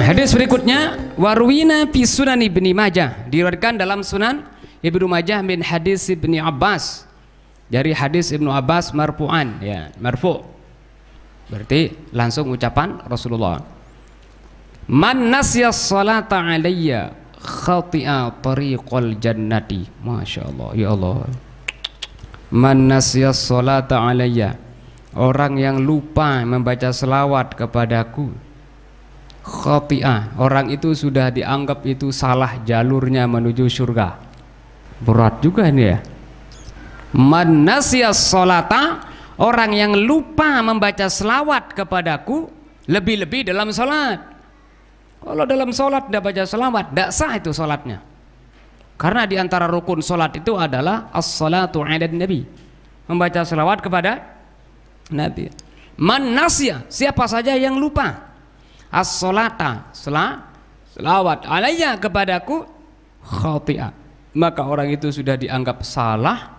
Hadis berikutnya warwina fi Sunan Ibnu Majah, diriwayatkan dalam Sunan Ibnu Majah min hadis Ibnu Abbas, dari hadis Ibnu Abbas marfu'an, ya, marfu'. Berarti langsung ucapan Rasulullah. Man nasya salata alayya khati'a tariqal jannati. Masya Allah, ya Allah. Man nasya salata alayya, orang yang lupa membaca selawat kepadaku, khati'ah, orang itu sudah dianggap itu salah jalurnya menuju surga. Berat juga ini ya. Man nasiyas sholata, orang yang lupa membaca selawat kepadaku, lebih-lebih dalam sholat. Kalau dalam sholat tidak baca selawat, tidak sah itu sholatnya. Karena diantara rukun sholat itu adalah as-salatu ala nabi, membaca selawat kepada Nabi. Man nasya, siapa saja yang lupa as-sholata, selawat alayya kepadaku, khati'ah, maka orang itu sudah dianggap salah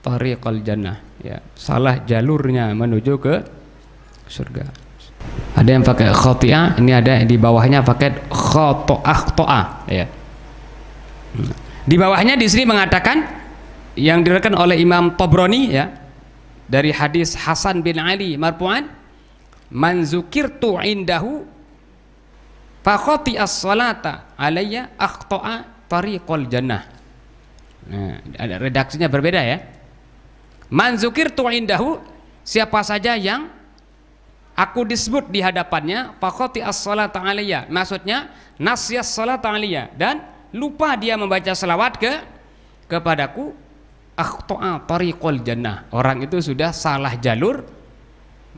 tariqal jannah, ya, salah jalurnya menuju ke surga. Ada yang pakai khati'ah, ini ada di bawahnya pakai khoto'ah, ya. Di bawahnya di sini mengatakan yang diriwayatkan oleh Imam Tabrani, ya, dari hadis Hasan bin Ali marfu'an, man zukirtu indahu fa khati'as salata alayya akhta'a tariqal jannah. Nah, ada redaksinya berbeda ya. Man zukirtu indahu, siapa saja yang aku disebut di hadapannya, fa khati'as salata alayya, maksudnya nasyas salata alayya, dan lupa dia membaca selawat kepadaku, akhta'a tariqal jannah, orang itu sudah salah jalur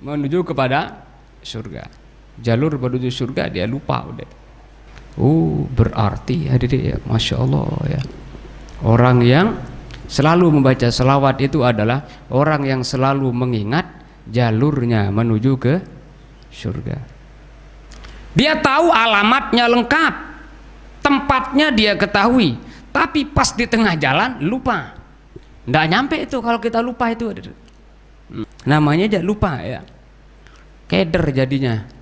menuju kepada surga. Jalur menuju surga dia lupa udah. Berarti hadirin ya, Masya Allah ya, orang yang selalu membaca selawat itu adalah orang yang selalu mengingat jalurnya menuju ke surga. Dia tahu alamatnya lengkap, tempatnya dia ketahui, tapi pas di tengah jalan lupa. Nggak nyampe itu kalau kita lupa itu. Namanya aja lupa ya. Keder jadinya.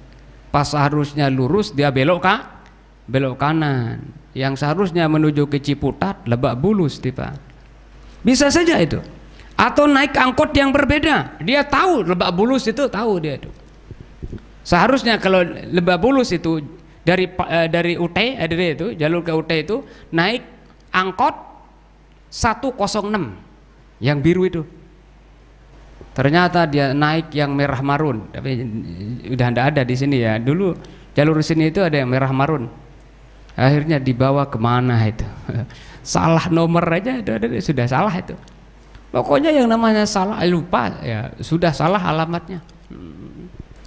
Pas harusnya lurus dia belok kanan. Yang seharusnya menuju ke Ciputat, Lebak Bulus tiba. Bisa saja itu. Atau naik angkot yang berbeda. Dia tahu Lebak Bulus itu, tahu dia itu. Seharusnya kalau Lebak Bulus itu dari UT, itu jalur ke UT itu naik angkot 106 yang biru itu. Ternyata dia naik yang merah marun, tapi udah tidak ada di sini ya. Dulu jalur sini itu ada yang merah marun. Akhirnya dibawa kemana itu? Salah nomor aja sudah salah itu. Pokoknya yang namanya salah, lupa ya, sudah salah alamatnya.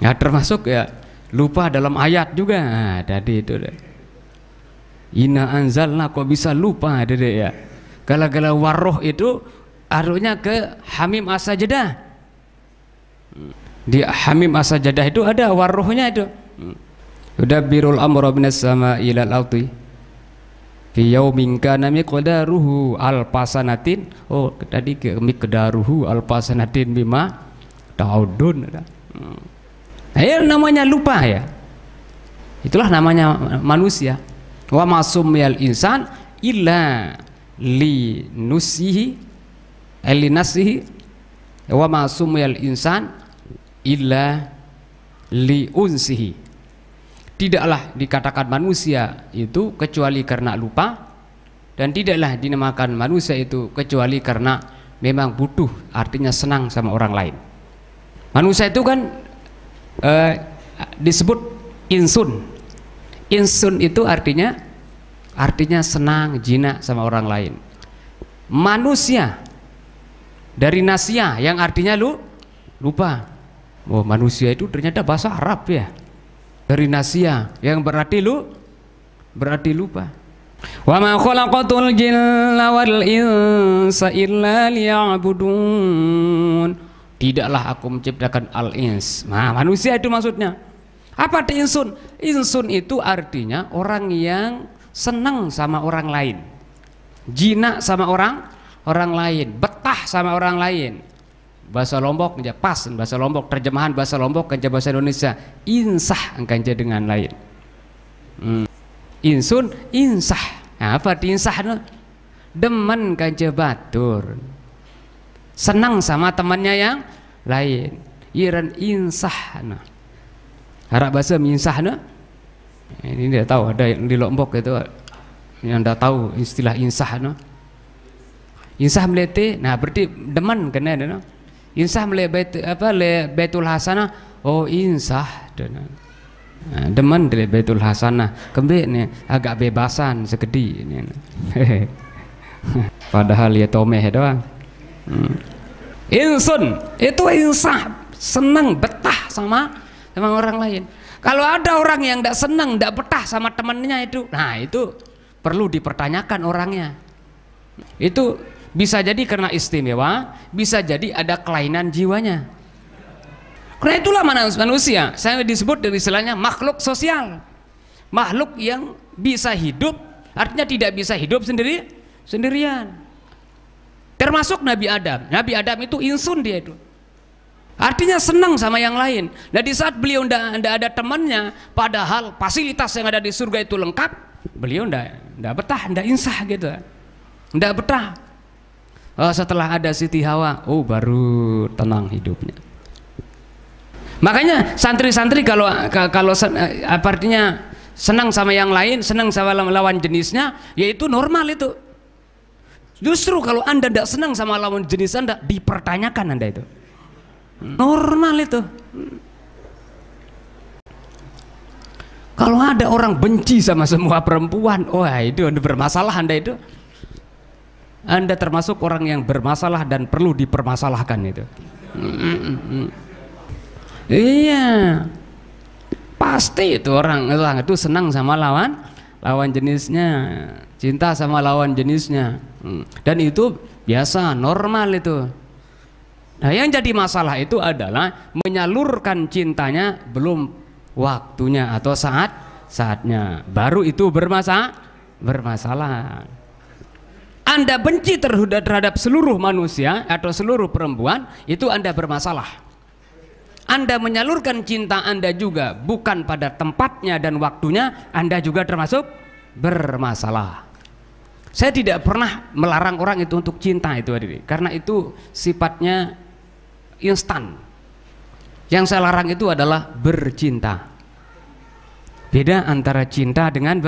Ya termasuk ya lupa dalam ayat juga. Nah, tadi itu deh. Inna anzalna, kok bisa lupa deh ya. Gala-gala warroh itu arahnya ke Hamim As-Sajdah. Di Hamim As-Sajdah itu ada warrohnya itu. Yudabbirul amra minas sama'i ilal ardi fi yaumin kana miqdaruhu alfasanatin. Oh, tadi ke miqdaruhu alfasanatin bima ta'udun. Namanya lupa ya. Itulah namanya manusia. Wa masumiyal insan illa li nusihi nasihi, wa masumiyal insan illa li unsihi. Tidaklah dikatakan manusia itu kecuali karena lupa, dan tidaklah dinamakan manusia itu kecuali karena memang butuh, artinya senang sama orang lain. Manusia itu kan disebut insun. Insun itu artinya senang, jinak sama orang lain. Manusia dari nasya yang artinya lupa. Oh, manusia itu ternyata bahasa Arab ya. Dari nasya yang berarti lupa. Wa ma khalaqatul jinna wal insa illa liya'budun. Tidaklah aku menciptakan al-ins. Nah, manusia itu maksudnya. Apa arti insun? Insun itu artinya orang yang senang sama orang lain, jinak sama orang lain, betah sama orang lain. Bahasa Lombok aja pas, bahasa Lombok terjemahan bahasa Lombok kan bahasa Indonesia insah angkanja dengan lain. Insun insah. Nah, apa diinsah no? Demen kaja batur. Senang sama temannya yang lain. Iran insah no. Harap bahasa insah no. Ini dia tahu ada yang di Lombok itu yang anda tahu istilah insah no. Insah melete, nah berarti demen kena no. Insah mele Baitul Hasanah. Oh insah nah, demen dari Baitul Hasanah. Kembali nih agak bebasan segedi ini. Padahal ya tomeh doang. Insun itu insah, senang betah sama orang lain. Kalau ada orang yang tidak senang, tidak betah sama temannya itu, nah itu perlu dipertanyakan orangnya. Itu bisa jadi karena istimewa, bisa jadi ada kelainan jiwanya. Karena itulah manusia, saya disebut dari istilahnya makhluk sosial, makhluk yang bisa hidup, artinya tidak bisa hidup sendirian. Termasuk Nabi Adam. Nabi Adam itu insun dia itu. Artinya senang sama yang lain. Nah di saat beliau tidak ada temannya, padahal fasilitas yang ada di surga itu lengkap, beliau tidak betah, tidak insah gitu, tidak betah. Oh, setelah ada Siti Hawa, oh baru tenang hidupnya. Makanya santri-santri kalau artinya senang sama yang lain, senang sama lawan jenisnya, yaitu normal itu. Justru kalau anda tidak senang sama lawan jenis anda, dipertanyakan anda itu. Normal itu. Kalau ada orang benci sama semua perempuan, wah itu bermasalah anda itu. Anda termasuk orang yang bermasalah dan perlu dipermasalahkan itu. Iya, pasti itu orang itu senang sama lawan jenisnya, cinta sama lawan jenisnya, dan itu biasa, normal itu. Nah yang jadi masalah itu adalah menyalurkan cintanya belum waktunya atau saatnya, baru itu bermasalah. Anda benci terhadap seluruh manusia atau seluruh perempuan, itu Anda bermasalah. Anda menyalurkan cinta Anda juga bukan pada tempatnya dan waktunya, Anda juga termasuk bermasalah. Saya tidak pernah melarang orang itu untuk cinta itu, karena itu sifatnya instan. Yang saya larang itu adalah bercinta. Beda antara cinta dengan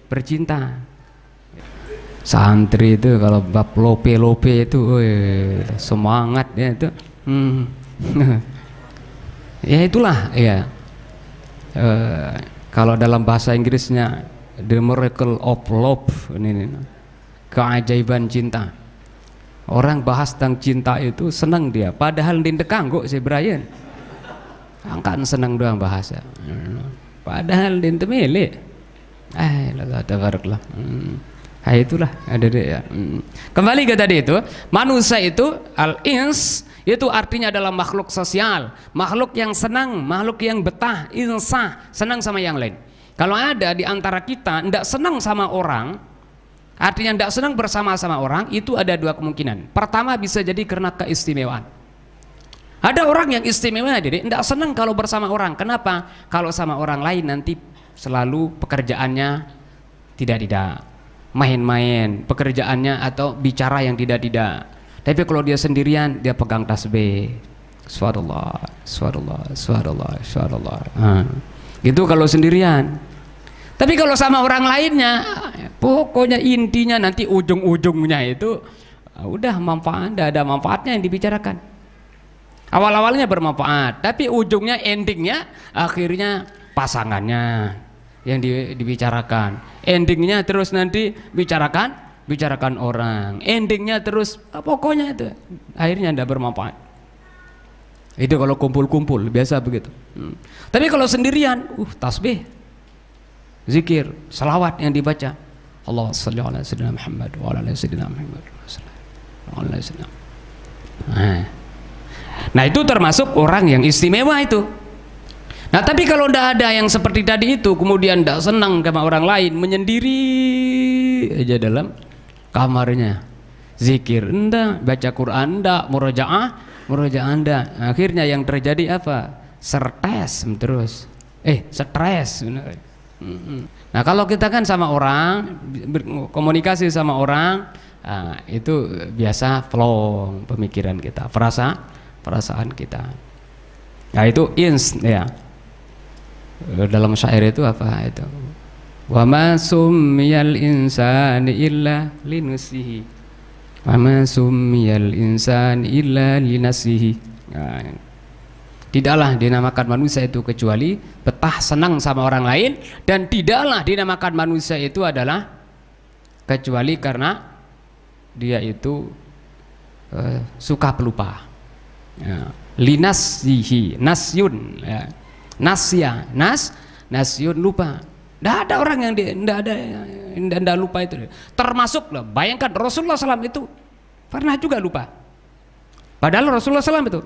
bercinta. Santri itu kalau bab lope itu semangat ya itu. Ya itulah ya. Kalau dalam bahasa Inggrisnya the miracle of love, ini keajaiban cinta. Orang bahas tentang cinta itu senang dia, padahal dindekang kok si Brian. Angkat senang doang bahasa. Padahal dinte milik. La tabarakallah. Nah, itulah ada deh ya. Kembali ke tadi itu, manusia itu al-ins itu artinya adalah makhluk sosial, makhluk yang senang, makhluk yang betah, insah, senang sama yang lain. Kalau ada di antara kita tidak senang sama orang, artinya tidak senang bersama-sama orang, itu ada dua kemungkinan. Pertama bisa jadi karena keistimewaan. Ada orang yang istimewa jadi tidak senang kalau bersama orang. Kenapa? Kalau sama orang lain nanti selalu pekerjaannya tidak main-main pekerjaannya atau bicara yang tidak. Tapi kalau dia sendirian, dia pegang tasbih. Subhanallah, subhanallah, subhanallah, subhanallah. Gitu kalau sendirian. Tapi kalau sama orang lainnya, pokoknya intinya nanti ujung-ujungnya itu udah manfaat, ada manfaatnya yang dibicarakan. Awal-awalnya bermanfaat, tapi ujungnya, endingnya, akhirnya pasangannya yang dibicarakan, endingnya terus nanti bicarakan orang, endingnya terus pokoknya itu akhirnya tidak bermanfaat. Itu kalau kumpul-kumpul biasa begitu. Tapi kalau sendirian, tasbih, zikir, salawat yang dibaca, Allah sholli ala sayyidina Muhammad wa ala sayyidina Muhammad. Nah itu termasuk orang yang istimewa itu. Nah tapi kalau tidak ada yang seperti tadi itu, kemudian tidak senang sama orang lain, menyendiri aja dalam kamarnya, zikir enggak, baca Quran enggak, murojaah enggak, akhirnya yang terjadi apa? Stres terus, stres. Nah kalau kita kan sama orang, komunikasi sama orang, itu biasa flow pemikiran kita, perasaan kita. Nah itu ya. Dalam syair itu apa itu? Wa ma summiyal insani illa linafsihi. Wa ma summiyal insani illa linafsihi. Nah, tidaklah dinamakan manusia itu kecuali betah senang sama orang lain, dan tidaklah dinamakan manusia itu adalah kecuali karena dia itu suka pelupa. Ya. Linasihi, nasyun, ya. Nasya, nasyun lupa. Tidak ada orang yang tidak lupa itu. Termasuk loh, bayangkan Rasulullah SAW itu pernah juga lupa. Padahal Rasulullah SAW itu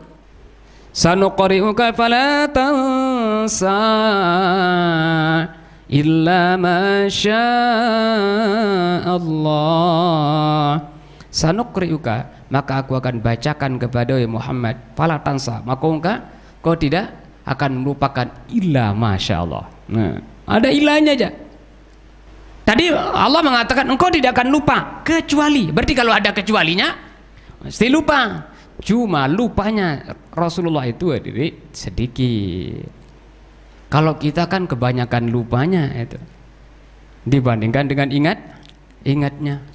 sanuqri'uka fala tansa illa ma Allah. Sanuqri'uka, maka aku akan bacakan kepada Muhammad, fala tansa, maka kau tidak akan melupakan illa masya Allah. Nah, ada ilahnya aja. Tadi Allah mengatakan engkau tidak akan lupa kecuali, berarti kalau ada kecualinya mesti lupa. Cuma lupanya Rasulullah itu sedikit. Kalau kita kan kebanyakan lupanya itu dibandingkan dengan ingatnya.